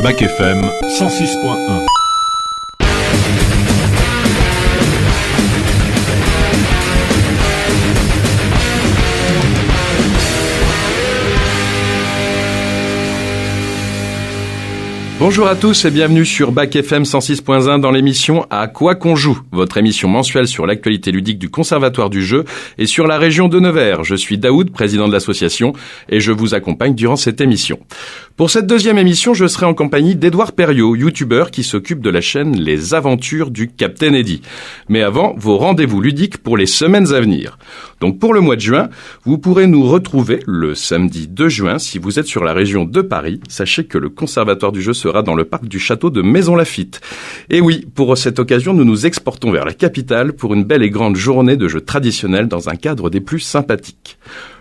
Bac FM 106.1. Bonjour à tous et bienvenue sur Bac FM 106.1 dans l'émission À quoi qu'on joue, votre émission mensuelle sur l'actualité ludique du Conservatoire du jeu et sur la région de Nevers. Je suis Daoud, président de l'association, et je vous accompagne durant cette émission. Pour cette deuxième émission, je serai en compagnie d'Edouard Perriot, youtubeur qui s'occupe de la chaîne Les Aventures du Captain Eddy. Mais avant, vos rendez-vous ludiques pour les semaines à venir. Donc pour le mois de juin, vous pourrez nous retrouver le samedi 2 juin si vous êtes sur la région de Paris. Sachez que le Conservatoire du jeu sera dans le parc du château de Maisons-Laffitte. Et oui, pour cette occasion, nous nous exportons vers la capitale pour une belle et grande journée de jeux traditionnels dans un cadre des plus sympathiques.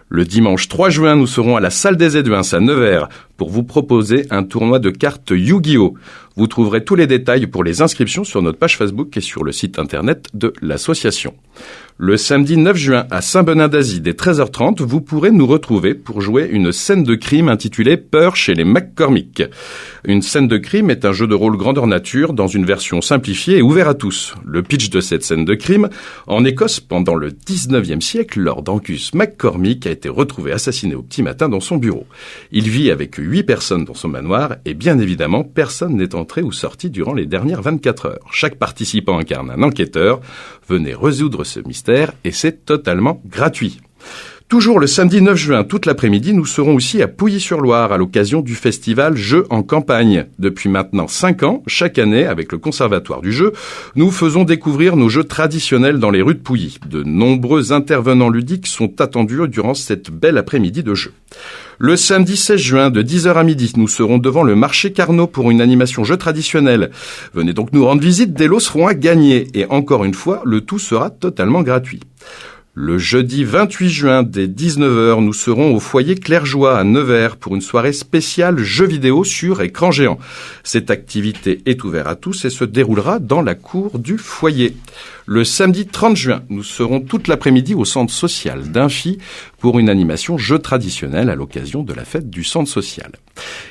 Le dimanche 3 juin, nous serons à la salle des Éduins à Nevers pour vous proposer un tournoi de cartes Yu-Gi-Oh! Vous trouverez tous les détails pour les inscriptions sur notre page Facebook et sur le site internet de l'association. Le samedi 9 juin à Saint-Benin-d'Azy dès 13h30, vous pourrez nous retrouver pour jouer une scène de crime intitulée Peur chez les McCormick. Une scène de crime est un jeu de rôle grandeur nature dans une version simplifiée et ouvert à tous. Le pitch de cette scène de crime, en Écosse, pendant le 19e siècle, Lord Angus McCormick a été retrouvé assassiné au petit matin dans son bureau. Il vit avec 8 personnes dans son manoir et bien évidemment, personne n'est entré ou sorti durant les dernières 24 heures. Chaque participant incarne un enquêteur. Venez résoudre ce mystère et c'est totalement gratuit. Toujours le samedi 9 juin, toute l'après-midi, nous serons aussi à Pouilly-sur-Loire à l'occasion du festival Jeux en campagne. Depuis maintenant 5 ans, chaque année, avec le Conservatoire du jeu, nous faisons découvrir nos jeux traditionnels dans les rues de Pouilly. De nombreux intervenants ludiques sont attendus durant cette belle après-midi de jeu. Le samedi 16 juin, de 10h à midi, nous serons devant le marché Carnot pour une animation jeu traditionnel. Venez donc nous rendre visite, des lots seront à gagner. Et encore une fois, le tout sera totalement gratuit. Le jeudi 28 juin, dès 19h, nous serons au foyer Clairjoie à Nevers pour une soirée spéciale jeux vidéo sur écran géant. Cette activité est ouverte à tous et se déroulera dans la cour du foyer. Le samedi 30 juin, nous serons toute l'après-midi au centre social d'Imphy pour une animation jeu traditionnel à l'occasion de la fête du centre social.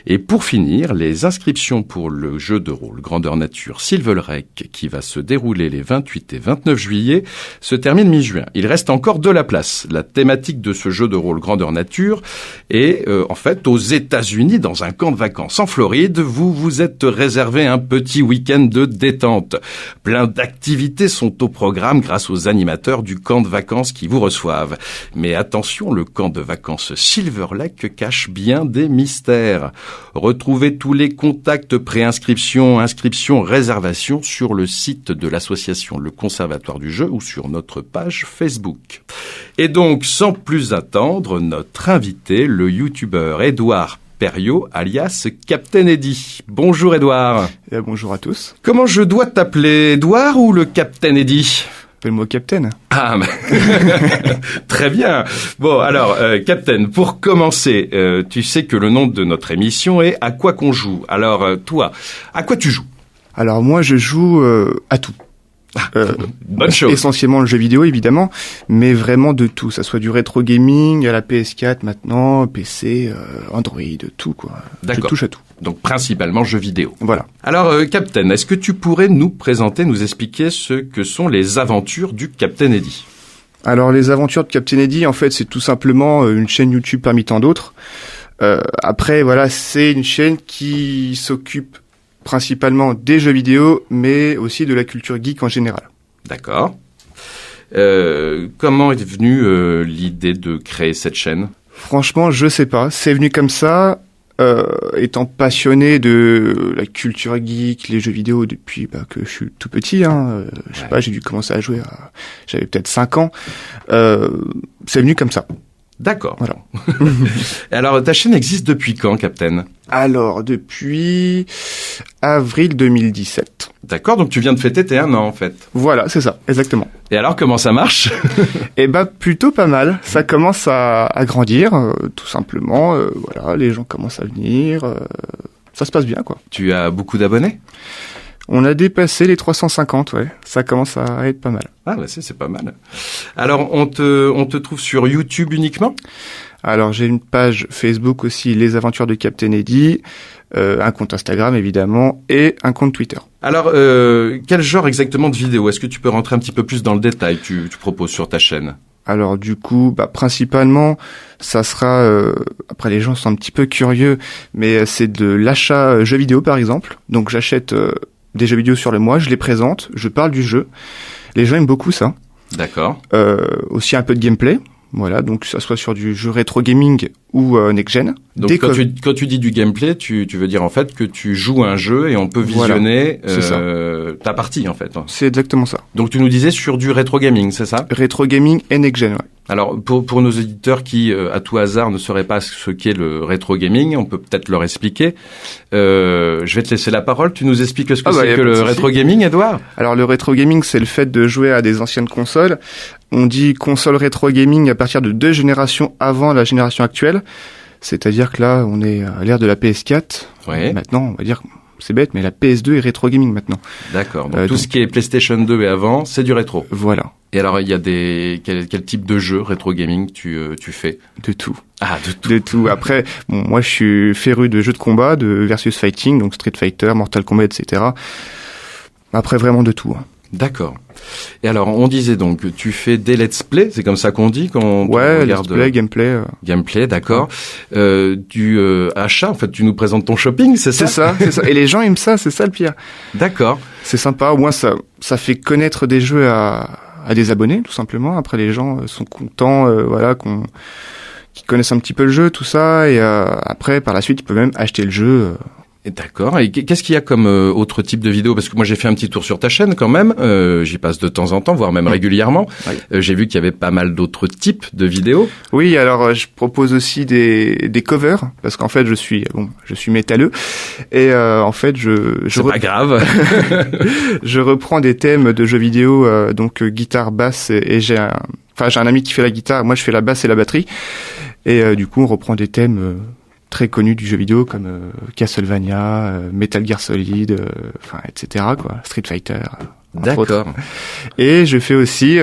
Et pour finir, les inscriptions pour le jeu de rôle grandeur nature Silverlake qui va se dérouler les 28 et 29 juillet se termine mi-juin. Il reste encore de la place. La thématique de ce jeu de rôle grandeur nature est en fait aux États-Unis dans un camp de vacances en Floride. Vous vous êtes réservé un petit week-end de détente. Plein d'activités sont au programme grâce aux animateurs du camp de vacances qui vous reçoivent. Mais attention, le camp de vacances Silverlake cache bien des mystères. Retrouvez tous les contacts préinscription, inscription, réservation sur le site de l'association Le Conservatoire du jeu ou sur notre page Facebook. Et donc, sans plus attendre, notre invité, le youtubeur Edouard Perriot, alias Captain Eddy. Bonjour Edouard. Bonjour à tous. Comment je dois t'appeler, Edouard ou le Captain Eddy ? Appelle-moi Captain. Ah, très bien. Bon, alors, Captain, pour commencer, tu sais que le nom de notre émission est À quoi qu'on joue. Alors, toi, à quoi tu joues ? Alors, moi, je joue à tout. Bonne chose. Essentiellement le jeu vidéo, évidemment, mais vraiment de tout. Ça soit du rétro gaming, à la PS4 maintenant, PC, Android, tout, quoi. D'accord. Je touche à tout. Donc, principalement jeux vidéo. Voilà. Alors, Captain, est-ce que tu pourrais nous présenter, nous expliquer ce que sont les aventures du Captain Eddy ? Alors, les aventures de Captain Eddy, en fait, c'est tout simplement une chaîne YouTube parmi tant d'autres. Après, voilà, c'est une chaîne qui s'occupe principalement des jeux vidéo, mais aussi de la culture geek en général. D'accord. Comment est venue l'idée de créer cette chaîne ? Franchement, je sais pas. C'est venu comme ça, étant passionné de la culture geek, les jeux vidéo depuis que je suis tout petit. Je sais pas, j'ai dû commencer à jouer j'avais peut-être 5 ans. C'est venu comme ça. D'accord. Voilà. Alors, ta chaîne existe depuis quand, Captain ? Alors, depuis avril 2017. D'accord, donc tu viens de fêter tes 1 an, en fait. Voilà, c'est ça, exactement. Et alors, comment ça marche ? Plutôt pas mal. Ça commence à grandir, tout simplement. Voilà, les gens commencent à venir. Ça se passe bien, quoi. Tu as beaucoup d'abonnés ? On a dépassé les 350, ouais. Ça commence à être pas mal. Ah, bah c'est pas mal. Alors, on te trouve sur YouTube uniquement ? Alors j'ai une page Facebook aussi, Les Aventures de Captain Eddy, un compte Instagram évidemment et un compte Twitter. Alors, quel genre exactement de vidéo? Est-ce que tu peux rentrer un petit peu plus dans le détail tu proposes sur ta chaîne? Alors du coup, principalement, ça sera... après les gens sont un petit peu curieux, mais c'est de l'achat jeux vidéo par exemple. Donc j'achète des jeux vidéo sur le mois, je les présente, je parle du jeu. Les gens aiment beaucoup ça. D'accord. Aussi un peu de gameplay. Voilà, donc ça soit sur du jeu rétro gaming ou next-gen. Donc quand tu dis du gameplay, tu veux dire en fait que tu joues à un jeu et on peut visionner ta partie en fait. C'est exactement ça. Donc tu nous disais sur du rétro gaming, c'est ça? Rétro gaming et next-gen, ouais. Alors pour nos éditeurs qui à tout hasard ne sauraient pas ce qu'est le rétro gaming, on peut peut-être leur expliquer. Je vais te laisser la parole. Tu nous expliques ce que c'est que le rétro gaming, Edouard? Alors le rétro gaming, c'est le fait de jouer à des anciennes consoles. On dit console rétro gaming à partir de 2 générations avant la génération actuelle. C'est-à-dire que là, on est à l'ère de la PS4. Ouais. Maintenant, on va dire, c'est bête, mais la PS2 est rétro gaming maintenant. D'accord. Donc tout ce qui est PlayStation 2 et avant, c'est du rétro. Voilà. Et alors, il y a quel type de jeu rétro gaming tu fais? De tout. Ah, de tout. De tout. Après, moi, je suis féru de jeux de combat, de versus fighting, donc Street Fighter, Mortal Kombat, etc. Après, vraiment de tout. D'accord. Et alors, on disait donc que tu fais des let's play, c'est comme ça qu'on dit quand on regarde... let's play, gameplay. Gameplay, d'accord. Du achat, en fait, tu nous présentes ton shopping, c'est ça? C'est ça. Et les gens aiment ça, c'est ça le pire. D'accord. C'est sympa. Au moins, ça fait connaître des jeux à des abonnés, tout simplement. Après, les gens sont contents, qui connaissent un petit peu le jeu, tout ça. Et après, par la suite, ils peuvent même acheter le jeu. D'accord. Et qu'est-ce qu'il y a comme autre type de vidéo? Parce que moi, j'ai fait un petit tour sur ta chaîne quand même. J'y passe de temps en temps, voire même régulièrement. Oui. J'ai vu qu'il y avait pas mal d'autres types de vidéos. Oui, alors je propose aussi des covers parce qu'en fait, je suis métalleux et en fait, c'est pas grave. Je reprends des thèmes de jeux vidéo, donc guitare, basse et j'ai un ami qui fait la guitare, moi je fais la basse et la batterie et du coup, on reprend des thèmes très connus du jeu vidéo comme Castlevania, Metal Gear Solid, etc. quoi, Street Fighter. D'accord. Et je fais aussi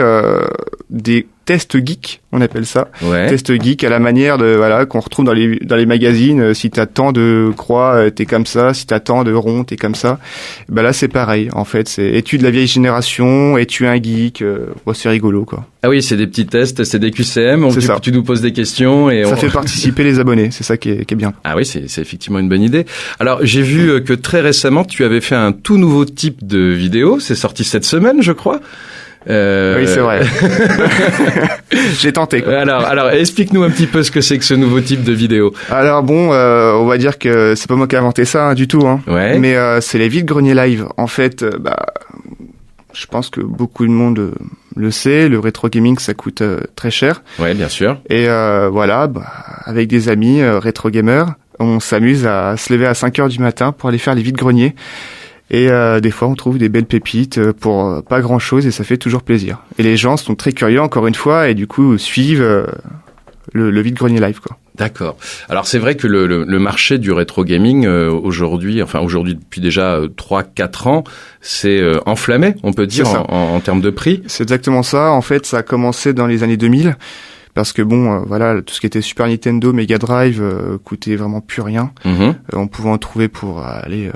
des tests geeks, on appelle ça. Ouais. Tests geeks à la manière de qu'on retrouve dans les magazines. Si t'as tant de croix, t'es comme ça. Si t'as tant de ronds, t'es comme ça. Là, c'est pareil. En fait, c'est es-tu de la vieille génération? Es-tu un geek? C'est rigolo, quoi. Ah oui, c'est des petits tests, c'est des QCM. Tu nous poses des questions et ça fait participer les abonnés. C'est ça qui est bien. Ah oui, c'est effectivement une bonne idée. Alors, j'ai vu que très récemment, tu avais fait un tout nouveau type de vidéo. C'est sorti cette semaine, je crois. Oui, c'est vrai. J'ai tenté, quoi. Alors, explique-nous un petit peu ce que c'est que ce nouveau type de vidéo. Alors on va dire que c'est pas moi qui ai inventé ça du tout, hein. Ouais. Mais c'est les vide-greniers live. En fait, je pense que beaucoup de monde le sait. Le rétro gaming, ça coûte très cher. Ouais, bien sûr. Et avec des amis rétro gamers, on s'amuse à se lever à 5h du matin pour aller faire les vide-greniers. Et des fois, on trouve des belles pépites pour pas grand-chose et ça fait toujours plaisir. Et les gens sont très curieux, encore une fois, et du coup, suivent le vide-grenier live, quoi. D'accord. Alors, c'est vrai que le marché du rétro gaming, aujourd'hui depuis déjà 3-4 ans, c'est enflammé, on peut dire, en termes de prix. C'est exactement ça. En fait, ça a commencé dans les années 2000. Parce que tout ce qui était Super Nintendo, Mega Drive coûtait vraiment plus rien. Mm-hmm. On pouvait en trouver pour aller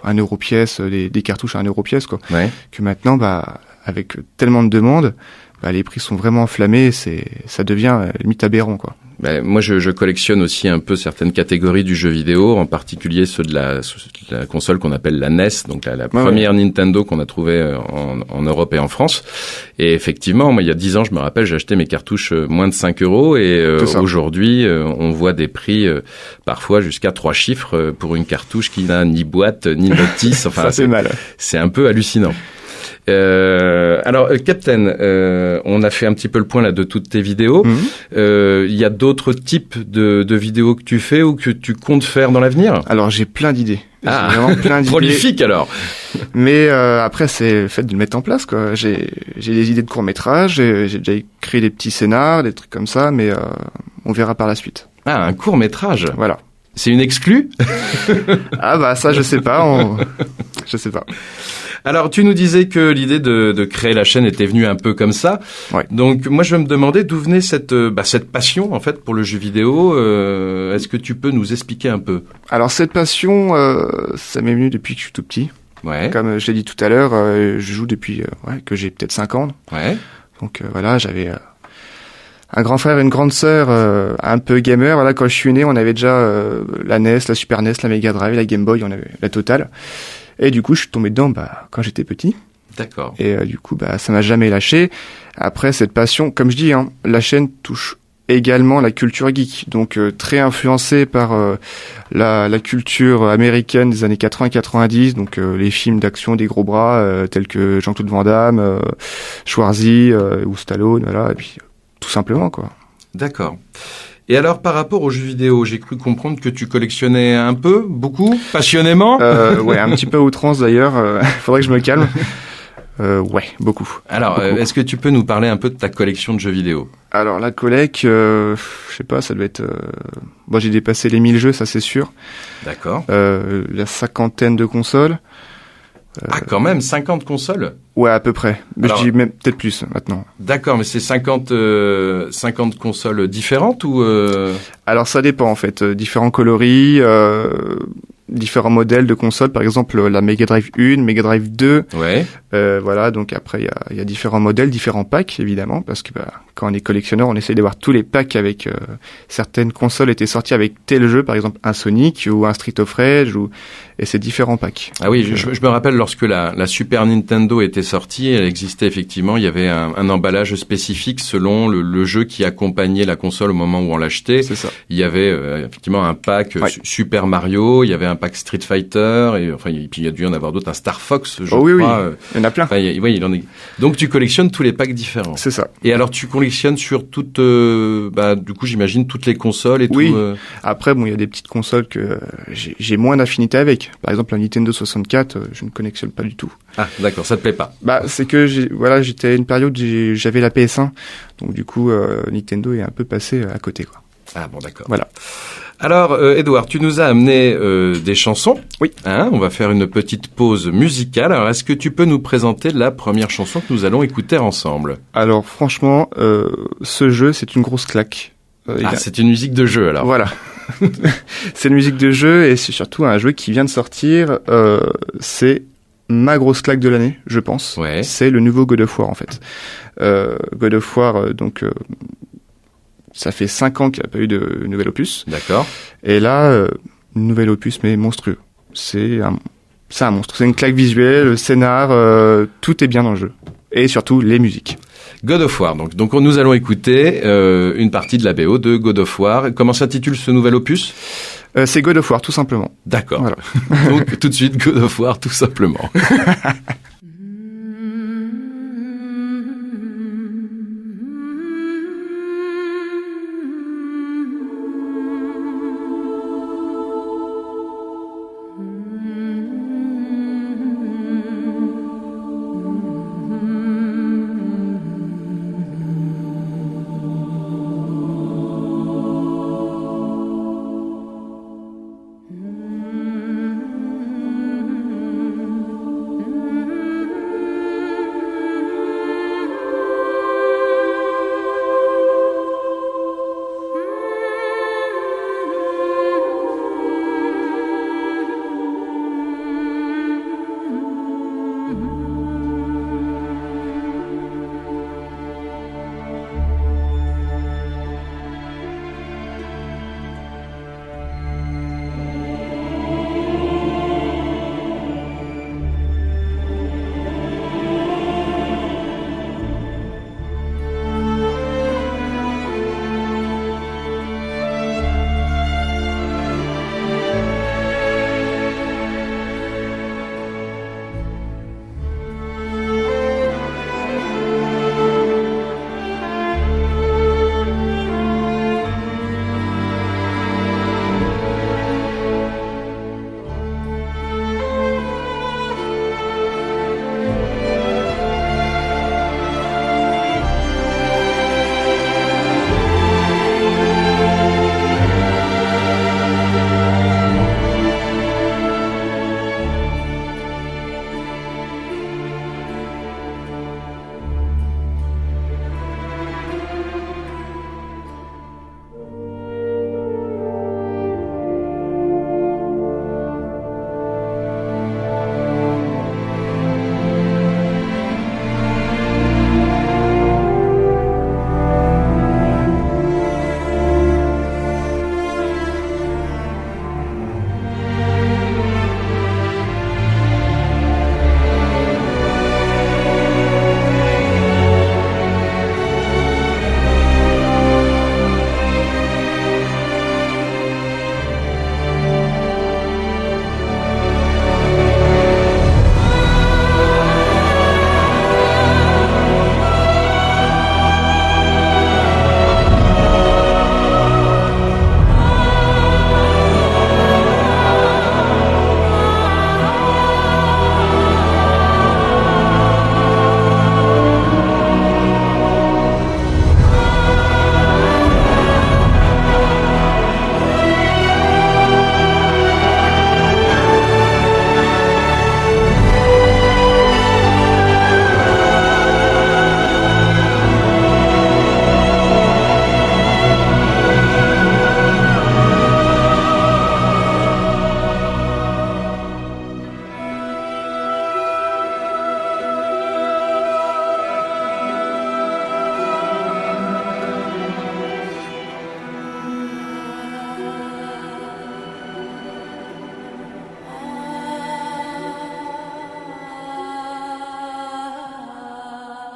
1 euro pièce, des cartouches à 1 euro pièce, quoi. Ouais. Que maintenant, avec tellement de demandes, les prix sont vraiment enflammés. Ça devient limite aberrant, quoi. Moi, je collectionne aussi un peu certaines catégories du jeu vidéo, en particulier ceux de la console qu'on appelle la NES, donc la première Nintendo qu'on a trouvée en Europe et en France. Et effectivement, moi, il y a 10 ans, je me rappelle, j'ai acheté mes cartouches moins de 5 euros et aujourd'hui, on voit des prix parfois jusqu'à 3 chiffres pour une cartouche qui n'a ni boîte, ni notice. Enfin, ça fait mal. C'est un peu hallucinant. Alors, Captain, on a fait un petit peu le point là de toutes tes vidéos. Il y a d'autres types de vidéos que tu fais ou que tu comptes faire dans l'avenir? Alors, j'ai plein d'idées. Ah, vraiment plein d'idées. Prolifique alors. Mais après, c'est le fait de le mettre en place, quoi. J'ai des idées de courts-métrages, j'ai déjà écrit des petits scénars, des trucs comme ça, mais on verra par la suite. Ah, un court-métrage. Voilà. C'est une exclue? Ah ça, je sais pas. Je sais pas. Alors, tu nous disais que l'idée de créer la chaîne était venue un peu comme ça. Ouais. Donc, moi, je me demandais d'où venait cette passion, en fait, pour le jeu vidéo. Est-ce que tu peux nous expliquer un peu? Alors cette passion, ça m'est venu depuis que je suis tout petit. Ouais. Comme je l'ai dit tout à l'heure, je joue depuis que j'ai peut-être 5 ans. Ouais. Donc voilà, j'avais un grand frère et une grande sœur un peu gamer. Voilà, quand je suis né, on avait déjà la NES, la Super NES, la Mega Drive, la Game Boy, on avait la totale. Et du coup, je suis tombé dedans quand j'étais petit. D'accord. Et du coup, ça m'a jamais lâché. Après, cette passion, comme je dis, la chaîne touche également la culture geek, donc très influencée par la culture américaine des années 80-90, donc les films d'action des gros bras tels que Jean-Claude Van Damme, Schwarzy ou Stallone, voilà, et puis tout simplement quoi. D'accord. Et alors, par rapport aux jeux vidéo, j'ai cru comprendre que tu collectionnais un peu, beaucoup, passionnément. Ouais, un petit peu à outrance d'ailleurs. Faudrait que je me calme. Ouais, beaucoup. Alors, beaucoup. est-ce que tu peux nous parler un peu de ta collection de jeux vidéo? Alors la collect, je sais pas, ça doit être. Bon, j'ai dépassé les 1000 jeux, ça c'est sûr. D'accord. La cinquantaine de consoles. Ah, quand même, 50 consoles? Ouais, à peu près. Mais Alors, je dis même peut-être plus maintenant. D'accord, mais c'est 50 consoles différentes ou Alors ça dépend en fait. Différents coloris, différents modèles de consoles. Par exemple, la Mega Drive 1, Mega Drive 2. Ouais. Voilà, donc après il y a différents modèles, différents packs évidemment, parce que quand on est collectionneur, on essaie d'avoir tous les packs avec certaines consoles étaient sorties avec tel jeu, par exemple un Sonic ou un Street of Rage et ces différents packs. Ah oui, Donc, je me rappelle lorsque la Super Nintendo était sortie, elle existait effectivement, il y avait un emballage spécifique selon le jeu qui accompagnait la console au moment où on l'achetait. c'est ça. Il y avait effectivement un pack Ouais. Super Mario, il y avait un pack Street Fighter et puis il y a dû y en avoir d'autres, un Star Fox, je oui, crois. Il y en a plein. Enfin, il en est. Donc tu collectionnes tous les packs différents. C'est ça. Et alors tu collectionnes sur toutes, du coup j'imagine toutes les consoles et Oui. tout. Après, bon, il y a des petites consoles que j'ai moins d'affinité avec. Par exemple, la Nintendo 64, je ne collectionne pas du tout. Ah d'accord, ça te plaît pas. C'est que j'étais à une période où j'avais la PS1, donc du coup Nintendo est un peu passé à côté quoi. Ah bon d'accord. Voilà. Alors Edouard, tu nous as amené des chansons. Oui. On va faire une petite pause musicale. Alors est-ce que tu peux nous présenter la première chanson que nous allons écouter ensemble? Alors franchement, ce jeu c'est une grosse claque. C'est une musique de jeu alors. Voilà. C'est une musique de jeu et c'est surtout un jeu qui vient de sortir. C'est ma grosse claque de l'année, je pense. Ouais. C'est le nouveau God of War en fait. God of War, ça fait 5 ans qu'il n'y a pas eu de nouvel opus. D'accord. Et là, nouvel opus mais monstrueux. C'est un monstre. C'est une claque visuelle, le scénar, tout est bien dans le jeu. Et surtout les musiques. God of War. Donc nous allons écouter une partie de la BO de God of War. Comment s'intitule ce nouvel opus? C'est God of War, tout simplement. D'accord. Voilà. Donc tout de suite God of War, tout simplement.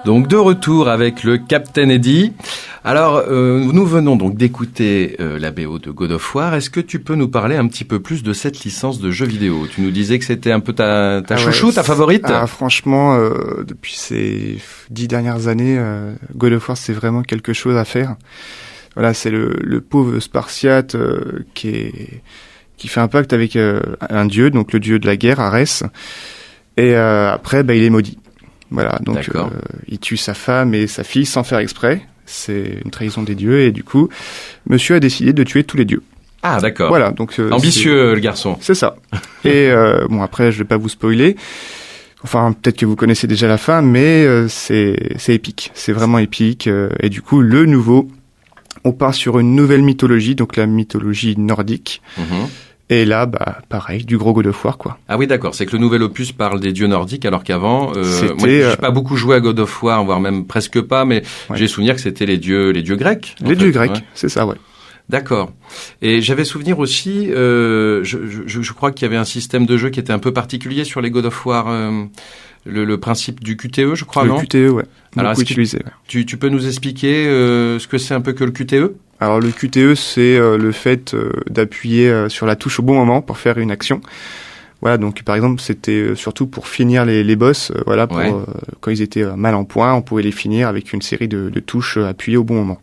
Donc de retour avec le Captain Eddy. Alors nous venons donc d'écouter la BO de God of War. Est-ce que tu peux nous parler un petit peu plus de cette licence de jeu vidéo? Tu nous disais que c'était un peu ta chouchou, ta favorite. Franchement, depuis ces 10 dernières années, God of War c'est vraiment quelque chose à faire. Voilà, c'est le pauvre Spartiate qui fait un pacte avec un dieu, donc le dieu de la guerre, Arès. Et après, il est maudit. Voilà, donc il tue sa femme et sa fille sans faire exprès. C'est une trahison des dieux et du coup, monsieur a décidé de tuer tous les dieux. Ah d'accord. Voilà, donc ambitieux le garçon. C'est ça. Et bon après, je vais pas vous spoiler. Enfin, peut-être que vous connaissez déjà la fin, mais c'est épique. C'est vraiment épique. Et du coup, le nouveau, on part sur une nouvelle mythologie, donc la mythologie nordique. Et là, pareil, du gros God of War, quoi. Ah oui, d'accord. C'est que le nouvel opus parle des dieux nordiques, alors qu'avant, moi, j'ai pas beaucoup joué à God of War, voire même presque pas, mais j'ai souvenir que c'était les dieux grecs. Les dieux grecs, c'est ça, ouais. D'accord. Et j'avais souvenir aussi, je crois qu'il y avait un système de jeu qui était un peu particulier sur les God of War, le principe du QTE, je crois, non? Le QTE, ouais. Alors, beaucoup utilisé. Ouais. Tu peux nous expliquer ce que c'est un peu que le QTE? Alors le QTE, c'est le fait d'appuyer sur la touche au bon moment pour faire une action. Voilà, donc par exemple, c'était surtout pour finir les boss. Voilà, pour quand ils étaient mal en point, on pouvait les finir avec une série de touches appuyées au bon moment.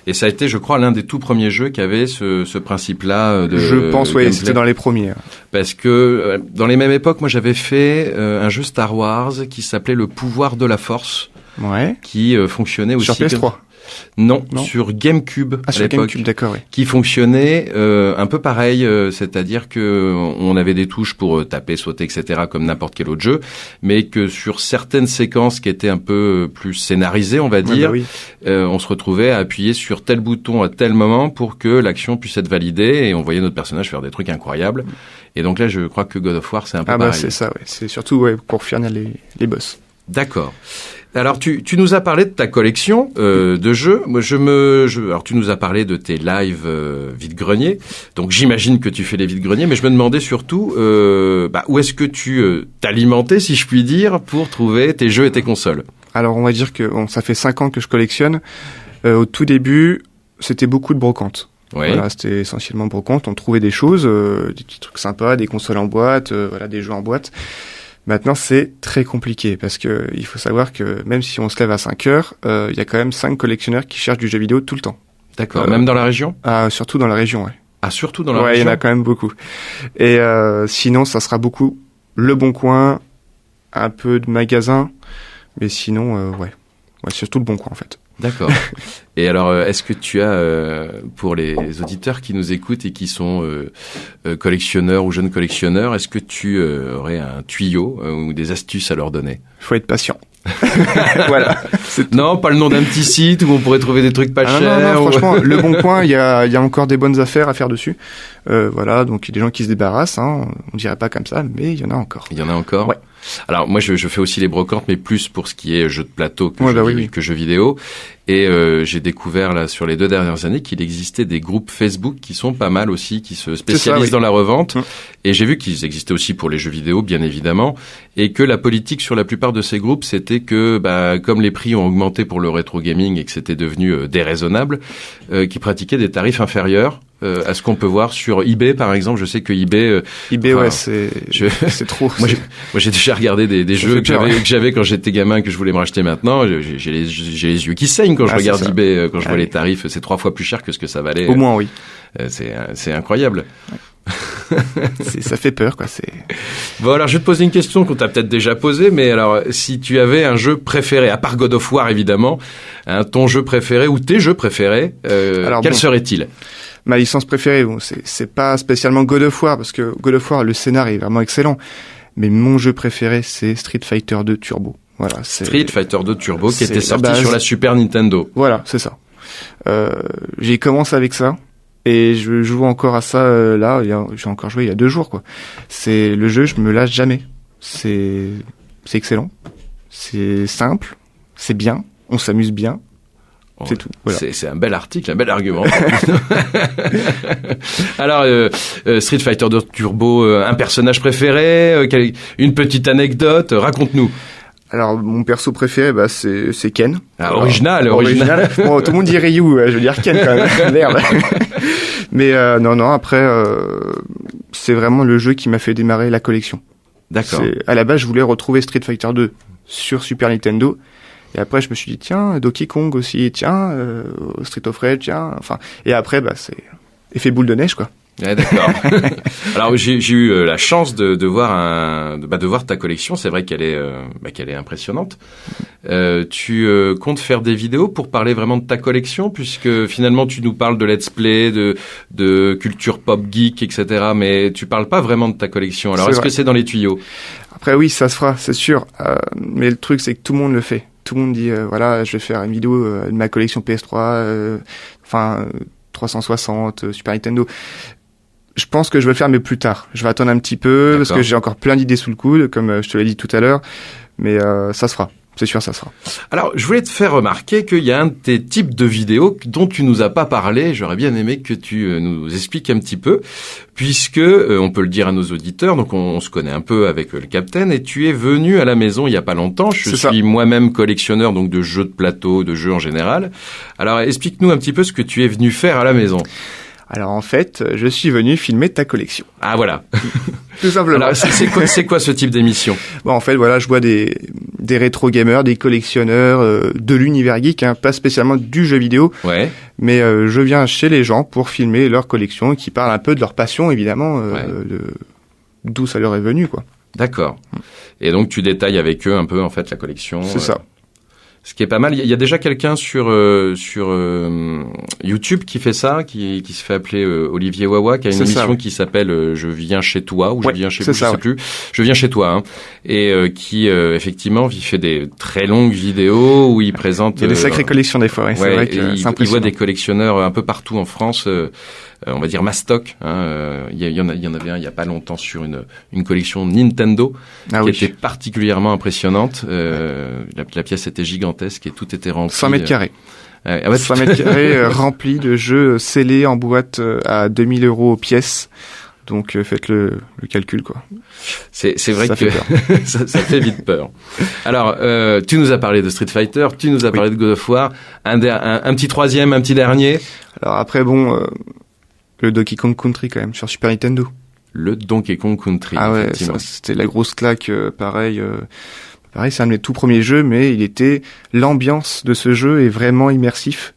Et ça a été, je crois, l'un des tout premiers jeux qui avait ce principe-là de. Je pense, oui, c'était dans les premiers. Parce que dans les mêmes époques, moi, j'avais fait un jeu Star Wars qui s'appelait Le Pouvoir de la Force. Ouais. Qui fonctionnait aussi. Sur PS3. Non, sur GameCube à sur l'époque, GameCube, d'accord, oui. Qui fonctionnait un peu pareil, c'est-à-dire que on avait des touches pour taper, sauter, etc., comme n'importe quel autre jeu, mais que sur certaines séquences qui étaient un peu plus scénarisées, on va dire, on se retrouvait à appuyer sur tel bouton à tel moment pour que l'action puisse être validée et on voyait notre personnage faire des trucs incroyables. Et donc là, je crois que God of War, c'est un peu pareil. C'est ça, ouais. C'est surtout pour finir les boss. D'accord. Alors tu nous as parlé de ta collection de jeux. Moi alors tu nous as parlé de tes lives vide-grenier. Donc j'imagine que tu fais les vide-greniers, mais je me demandais surtout où est-ce que tu t'alimentais, si je puis dire, pour trouver tes jeux et tes consoles. Alors on va dire que ça fait 5 ans que je collectionne. Au tout début, c'était beaucoup de brocante. Oui. Voilà, c'était essentiellement brocante. On trouvait des choses, des petits trucs sympas, des consoles en boîte, des jeux en boîte. Maintenant, c'est très compliqué parce que il faut savoir que même si on se lève à 5 heures, il y a quand même 5 collectionneurs qui cherchent du jeu vidéo tout le temps. D'accord. Même dans la région? Surtout dans la région, ouais. Ah, surtout dans la région? Ouais, il y en a quand même beaucoup. Et sinon, ça sera beaucoup Le Bon Coin, un peu de magasins, mais sinon, surtout Le Bon Coin en fait. D'accord. Et alors, est-ce que tu as, pour les auditeurs qui nous écoutent et qui sont collectionneurs ou jeunes collectionneurs, est-ce que tu aurais un tuyau ou des astuces à leur donner? Il faut être patient. Voilà. Non, pas le nom d'un petit site où on pourrait trouver des trucs pas chers. Non, franchement, Le Bon Coin, il y a encore des bonnes affaires à faire dessus. Voilà, donc il y a des gens qui se débarrassent, on dirait pas comme ça, mais il y en a encore. Il y en a encore? Ouais. Alors moi je fais aussi les brocantes, mais plus pour ce qui est jeux de plateau que jeux vidéo. Et j'ai découvert là sur les 2 dernières années qu'il existait des groupes Facebook qui sont pas mal aussi, qui se spécialisent dans la revente. Et j'ai vu qu'ils existaient aussi pour les jeux vidéo, bien évidemment, et que la politique sur la plupart de ces groupes, c'était que comme les prix ont augmenté pour le rétro gaming et que c'était devenu déraisonnable, qu'ils pratiquaient des tarifs inférieurs. À ce qu'on peut voir sur eBay, par exemple. Je sais que eBay, c'est trop. Moi, j'ai déjà regardé des jeux que j'avais quand j'étais gamin que je voulais me racheter maintenant. J'ai les yeux qui saignent quand je regarde eBay, quand je vois les tarifs. C'est 3 fois plus cher que ce que ça valait. Au moins, oui. C'est incroyable. Ouais. Ça fait peur, quoi. Bon, alors je vais te poser une question qu'on t'a peut-être déjà posée, mais alors si tu avais un jeu préféré, à part God of War évidemment, ton jeu préféré ou tes jeux préférés, quel serait-il? Ma licence préférée, c'est pas spécialement God of War, parce que God of War, le scénario est vraiment excellent. Mais mon jeu préféré, c'est Street Fighter 2 Turbo. Voilà, Street Fighter 2 Turbo, qui était sorti sur la Super Nintendo. Voilà, c'est ça. J'ai commencé avec ça, et je joue encore à ça, j'ai encore joué il y a 2 jours, quoi. C'est le jeu, je me lâche jamais. C'est excellent. C'est simple. C'est bien. On s'amuse bien. C'est tout. Voilà. C'est un bel article, un bel argument. Alors, Street Fighter 2 Turbo, un personnage préféré, une petite anecdote, raconte-nous. Alors, mon perso préféré, c'est Ken. Ah, original. Bon, tout le monde dit Ryu, je veux dire Ken quand même. Merde. Mais non, après, c'est vraiment le jeu qui m'a fait démarrer la collection. D'accord. À la base, je voulais retrouver Street Fighter 2 sur Super Nintendo. Et après, je me suis dit, tiens, Donkey Kong aussi, tiens, Street of Rage, tiens. Enfin, et après, c'est effet boule de neige, quoi. Ouais, d'accord. Alors j'ai eu la chance de voir ta collection. C'est vrai qu'elle est impressionnante. Tu comptes faire des vidéos pour parler vraiment de ta collection, puisque finalement tu nous parles de let's play, de culture pop geek, etc. Mais tu parles pas vraiment de ta collection. Alors est-ce que c'est dans les tuyaux? Après oui, ça se fera, c'est sûr. Mais le truc c'est que tout le monde le fait. Tout le monde dit voilà, je vais faire une vidéo de ma collection PS3, 360, Super Nintendo. Je pense que je vais le faire, mais plus tard. Je vais attendre un petit peu, parce que j'ai encore plein d'idées sous le coude, comme je te l'ai dit tout à l'heure. Mais ça se fera. C'est sûr, ça se fera. Alors, je voulais te faire remarquer qu'il y a un de tes types de vidéos dont tu nous as pas parlé. J'aurais bien aimé que tu nous expliques un petit peu, puisque, on peut le dire à nos auditeurs, donc on se connaît un peu avec le Captain, et tu es venu à la maison il y a pas longtemps. Je suis moi-même collectionneur donc de jeux de plateau, de jeux en général. Alors, explique-nous un petit peu ce que tu es venu faire à la maison. Alors en fait, je suis venu filmer ta collection. Ah voilà. Tout simplement. Alors c'est quoi ce type d'émission? Bon, en fait, voilà, je vois des rétro gamers, des collectionneurs de l'univers geek, pas spécialement du jeu vidéo. Ouais. Mais je viens chez les gens pour filmer leur collection, qui parlent un peu de leur passion, évidemment, d'où ça leur est venu, quoi. D'accord. Et donc tu détailles avec eux un peu en fait la collection. C'est ça. Ce qui est pas mal. Il y a déjà quelqu'un sur YouTube qui fait ça, qui se fait appeler Olivier Wawa, qui a une émission qui s'appelle Je viens chez toi ou Je viens chez vous, je sais plus. Je viens chez toi, et qui effectivement il fait des très longues vidéos où il présente. Il y a des sacrées collections des fois. C'est vrai que c'est impressionnant. Il voit des collectionneurs un peu partout en France. On va dire Mastoc. Il y en avait un il y a pas longtemps sur une collection Nintendo qui était particulièrement impressionnante. La pièce était gigantesque et tout était rempli. 100 mètres carrés. 100 mètres carrés remplis de jeux scellés en boîte à 2000 € pièce. Donc faites le calcul, quoi. C'est vrai que ça fait vite peur. Alors tu nous as parlé de Street Fighter, tu nous as parlé de God of War, un petit troisième, un petit dernier. Alors après le Donkey Kong Country quand même sur Super Nintendo. Le Donkey Kong Country. Ah ouais, c'était la grosse claque. Pareil, c'est un de mes tout premiers jeux, mais l'ambiance de ce jeu est vraiment immersif.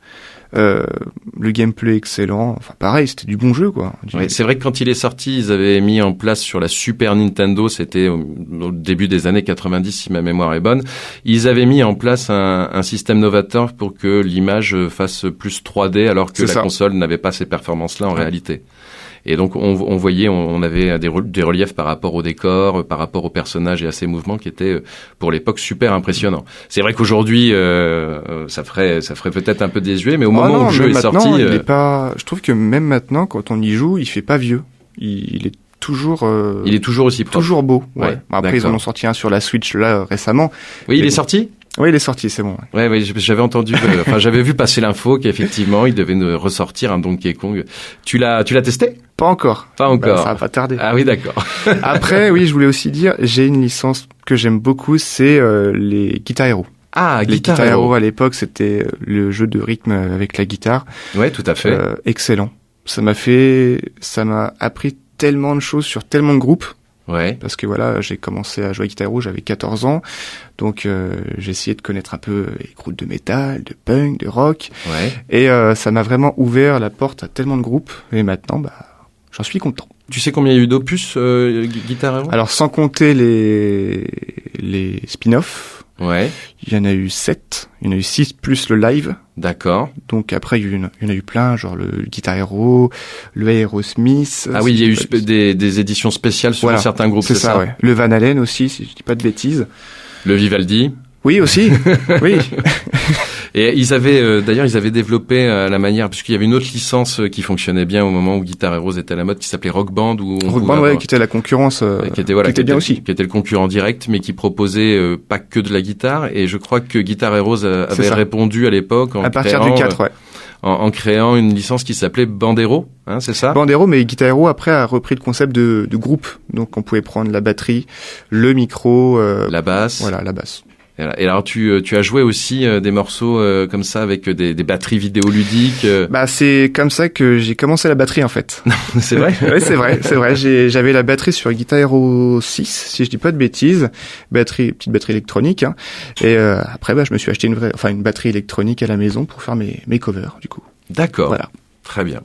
Le gameplay excellent. Enfin, pareil, c'était du bon jeu, quoi. Ouais, c'est vrai que quand il est sorti, ils avaient mis en place sur la Super Nintendo, c'était au début des années 90, si ma mémoire est bonne, ils avaient mis en place un système novateur pour que l'image fasse plus 3D, alors que la console n'avait pas ces performances-là en réalité. Et donc on voyait, on avait des reliefs par rapport au décor, par rapport aux personnages et à ses mouvements qui étaient pour l'époque super impressionnants. C'est vrai qu'aujourd'hui ça ferait peut-être un peu désuet, mais au moment où le jeu est sorti, je trouve que même maintenant quand on y joue, il fait pas vieux. Il est toujours aussi propre. Toujours beau. Ouais. Après ils en ont sorti un sur la Switch là récemment. Oui, il est sorti. Oui, il est sorti, c'est bon. Ouais, j'avais entendu, j'avais vu passer l'info qu'effectivement, il devait nous ressortir un Donkey Kong. Tu l'as testé? Pas encore. Pas encore. Ça va pas tarder. Ah oui, d'accord. Après, oui, je voulais aussi dire, j'ai une licence que j'aime beaucoup, c'est les Guitar Hero. Ah, les Guitar Hero à l'époque, c'était le jeu de rythme avec la guitare. Ouais, tout à fait. Excellent. Ça m'a appris tellement de choses sur tellement de groupes. Ouais. Parce que voilà, j'ai commencé à jouer à Guitar Hero, j'avais 14 ans. Donc j'ai essayé de connaître un peu les groupes de métal, de punk, de rock. Ouais. Et ça m'a vraiment ouvert la porte à tellement de groupes. Et maintenant, j'en suis content. Tu sais combien il y a eu d'opus Guitar Hero? Alors sans compter les spin-offs. Ouais. Il y en a eu 7. Il y en a eu 6 plus le live. D'accord. Donc après, il y en a eu plein, genre le Guitar Hero, le Aerosmith. Ah oui, il y a eu des éditions spéciales sur certains groupes, c'est ça? Ouais. Le Van Halen aussi, si je dis pas de bêtises. Le Vivaldi. Oui, aussi. Oui. Et ils avaient développé la manière, puisqu'il y avait une autre licence qui fonctionnait bien au moment où Guitar Hero était à la mode, qui s'appelait Rock Band, qui était la concurrence, qui était bien aussi, qui était le concurrent direct, mais qui proposait pas que de la guitare. Et je crois que Guitar Hero avait répondu à l'époque à partir du 4, en créant une licence qui s'appelait Bandero, c'est ça? Bandero, mais Guitar Hero après a repris le concept de groupe, donc on pouvait prendre la batterie, le micro, la basse. Voilà, la basse. Et alors tu as joué aussi des morceaux comme ça avec des batteries vidéoludiques. Bah c'est comme ça que j'ai commencé la batterie en fait. C'est vrai. Oui, c'est vrai. J'avais la batterie sur Guitar Hero 6, si je dis pas de bêtises, petite batterie électronique. Hein. Et après, je me suis acheté une batterie électronique à la maison pour faire mes covers du coup. D'accord. Voilà. Très bien.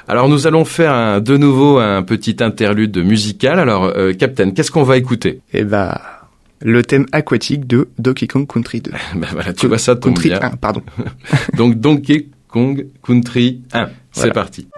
Alors nous allons faire de nouveau un petit interlude musical. Alors Captain, qu'est-ce qu'on va écouter? Le thème aquatique de Donkey Kong Country 2. Voilà, tu vois, ça tombe Country bien. 1, pardon. Donc Donkey Kong Country 1. C'est Voilà. parti.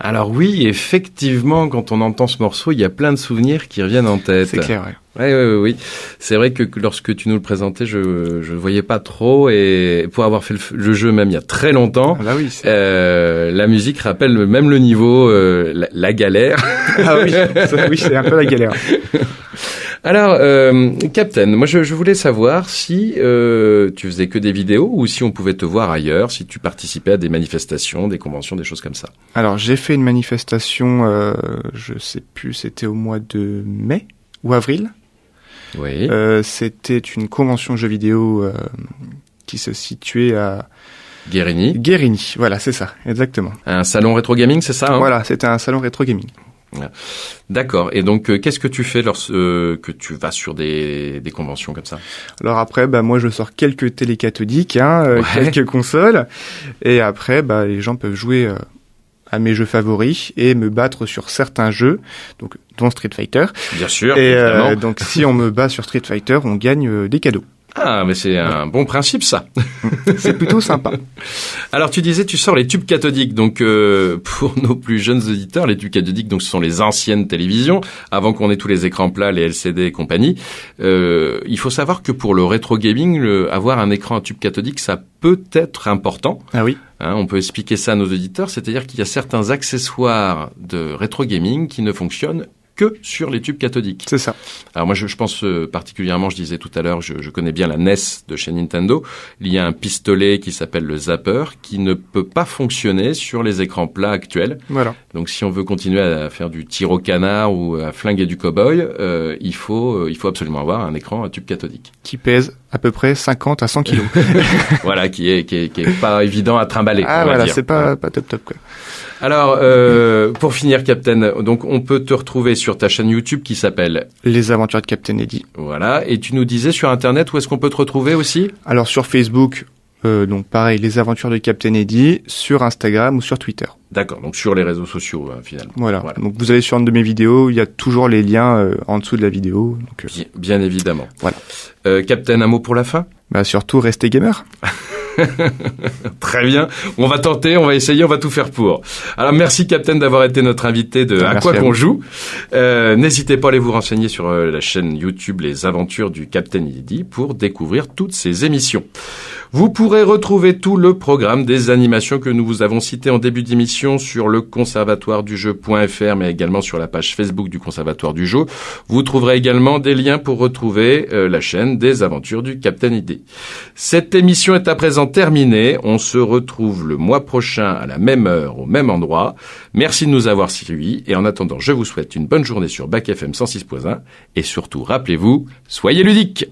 Alors oui, effectivement, quand on entend ce morceau, il y a plein de souvenirs qui reviennent en tête. C'est clair, ouais. Oui. C'est vrai que lorsque tu nous le présentais, je voyais pas trop, et pour avoir fait le jeu même il y a très longtemps, la musique rappelle même le niveau, la galère. Ah oui, c'est un peu la galère. Alors, Captain, moi je voulais savoir si tu faisais que des vidéos ou si on pouvait te voir ailleurs, si tu participais à des manifestations, des conventions, des choses comme ça. Alors, j'ai fait une manifestation, je sais plus, c'était au mois de mai ou avril. Oui. C'était une convention jeux vidéo qui se situait à Guérini, voilà, c'est ça, exactement. Un salon rétro gaming, c'est ça, hein? Voilà, c'était un salon rétro gaming. D'accord. Et donc, qu'est-ce que tu fais lorsque tu vas sur des conventions comme ça? Alors après, moi, je sors quelques télécathodiques, quelques consoles, et après, les gens peuvent jouer à mes jeux favoris et me battre sur certains jeux, donc dont Street Fighter. Bien sûr. Et donc si on me bat sur Street Fighter, on gagne des cadeaux. Ah, mais c'est un bon principe, ça. C'est plutôt sympa. Alors, tu disais, tu sors les tubes cathodiques. Donc, pour nos plus jeunes auditeurs, les tubes cathodiques, donc, ce sont les anciennes télévisions, avant qu'on ait tous les écrans plats, les LCD et compagnie. Il faut savoir que pour le rétro gaming, avoir un écran à tube cathodique, ça peut être important. Ah oui. On peut expliquer ça à nos auditeurs, c'est-à-dire qu'il y a certains accessoires de rétro gaming qui ne fonctionnent que sur les tubes cathodiques. C'est ça. Alors moi, je pense particulièrement, je disais tout à l'heure, je connais bien la NES de chez Nintendo. Il y a un pistolet qui s'appelle le Zapper qui ne peut pas fonctionner sur les écrans plats actuels. Voilà. Donc si on veut continuer à faire du tir au canard ou à flinguer du cow-boy, il faut absolument avoir un écran à tube cathodique. Qui pèse à peu près 50 à 100 kilos. Voilà, qui est pas évident à trimballer. Ah voilà, c'est pas top quoi. Alors, pour finir, Captain, donc on peut te retrouver sur ta chaîne YouTube qui s'appelle Les Aventures de Captain Eddy. Voilà, et tu nous disais sur Internet où est-ce qu'on peut te retrouver aussi ? Alors sur Facebook, donc pareil, Les Aventures de Captain Eddy, sur Instagram ou sur Twitter. D'accord, donc sur les réseaux sociaux finalement. Voilà. Donc vous allez sur une de mes vidéos, il y a toujours les liens en dessous de la vidéo. Donc, bien évidemment. Voilà. Captain, un mot pour la fin ? Surtout, restez gamer. Très bien, on va tenter, on va essayer, on va tout faire pour. Alors merci Captain d'avoir été notre invité de À quoi qu'on joue. N'hésitez pas à aller vous renseigner sur la chaîne YouTube Les Aventures du Captain Eddy pour découvrir toutes ces émissions. Vous pourrez retrouver tout le programme des animations que nous vous avons citées en début d'émission sur le conservatoiredujeu.fr, mais également sur la page Facebook du Conservatoire du Jeu. Vous trouverez également des liens pour retrouver la chaîne des Aventures du Captain Eddy. Cette émission est à présent terminée. On se retrouve le mois prochain à la même heure, au même endroit. Merci de nous avoir suivis et en attendant, je vous souhaite une bonne journée sur Bac FM 106.1 et surtout, rappelez-vous, soyez ludiques.